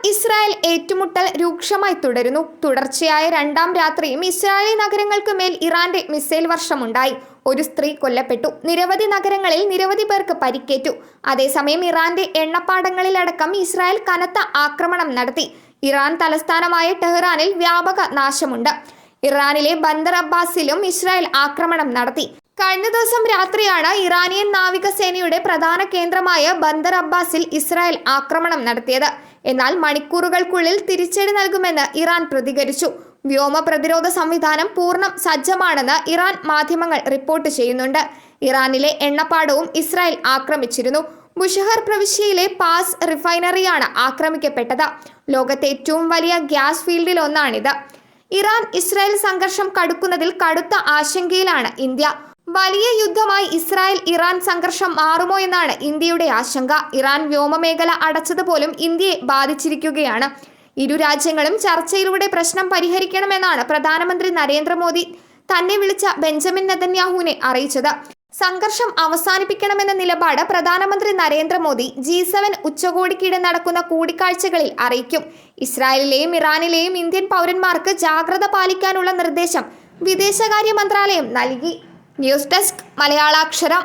Israel ഏറ്റുമുട്ടൽ രൂക്ഷമായി തുടരുന്നു. തുടർച്ചയായ രണ്ടാം രാത്രിയും ഇസ്രായേലി നഗരങ്ങൾക്ക് മേൽ ഇറാന്റെ മിസൈൽ വർഷമുണ്ടായി. ഒരു സ്ത്രീ കൊല്ലപ്പെട്ടു. നിരവധി നഗരങ്ങളിൽ നിരവധി പേർക്ക് പരിക്കേറ്റു. അതേസമയം ഇറാന്റെ എണ്ണപ്പാടങ്ങളിലടക്കം ഇസ്രായേൽ കനത്ത ആക്രമണം നടത്തി. ഇറാൻ തലസ്ഥാനമായ ടെഹ്റാനിൽ വ്യാപക നാശമുണ്ട്. ഇറാനിലെ ബന്ദർ അബ്ബാസിലും ഇസ്രായേൽ ആക്രമണം നടത്തി. കഴിഞ്ഞ ദിവസം രാത്രിയാണ് ഇറാനിയൻ നാവികസേനയുടെ പ്രധാന കേന്ദ്രമായ ബന്ദർ അബ്ബാസിൽ ഇസ്രായേൽ ആക്രമണം നടത്തിയത്. എന്നാൽ മണിക്കൂറുകൾക്കുള്ളിൽ തിരിച്ചടി നൽകുമെന്ന് ഇറാൻ പ്രതികരിച്ചു. വ്യോമ പ്രതിരോധ സംവിധാനം പൂർണ്ണ സജ്ജമാണെന്ന് ഇറാൻ മാധ്യമങ്ങൾ റിപ്പോർട്ട് ചെയ്യുന്നുണ്ട്. ഇറാനിലെ എണ്ണപ്പാടവും ഇസ്രായേൽ ആക്രമിച്ചിരുന്നു. ബുഷഹർ പ്രവിശ്യയിലെ പാസ് റിഫൈനറിയാണ് ആക്രമിക്കപ്പെട്ടത്. ലോകത്തെ ഏറ്റവും വലിയ ഗ്യാസ് ഫീൽഡിൽ ഒന്നാണിത്. ഇറാൻ ഇസ്രായേൽ സംഘർഷം കടുക്കുന്നതിൽ കടുത്ത ആശങ്കയിലാണ് ഇന്ത്യ. വലിയ യുദ്ധമായി ഇസ്രായേൽ ഇറാൻ സംഘർഷം മാറുമോ എന്നാണ് ഇന്ത്യയുടെ ആശങ്ക. ഇറാൻ വ്യോമമേഖല അടച്ചതുപോലും ഇന്ത്യയെ ബാധിച്ചിരിക്കുകയാണ്. ഇരു രാജ്യങ്ങളും ചർച്ചയിലൂടെ പ്രശ്നം പരിഹരിക്കണമെന്നാണ് പ്രധാനമന്ത്രി നരേന്ദ്രമോദി തന്നെ വിളിച്ച ബെഞ്ചമിൻ നെതന്യാഹുവിനെ അറിയിച്ചത്. സംഘർഷം അവസാനിപ്പിക്കണമെന്ന നിലപാട് പ്രധാനമന്ത്രി നരേന്ദ്രമോദി G7 ഉച്ചകോടിക്കിടെ നടക്കുന്ന കൂടിക്കാഴ്ചകളിൽ അറിയിക്കും. ഇസ്രായേലിലെയും ഇറാനിലെയും ഇന്ത്യൻ പൗരന്മാർക്ക് ജാഗ്രത പാലിക്കാനുള്ള നിർദ്ദേശം വിദേശകാര്യ മന്ത്രാലയം നൽകി. News desk മലയാളാക്ഷരം.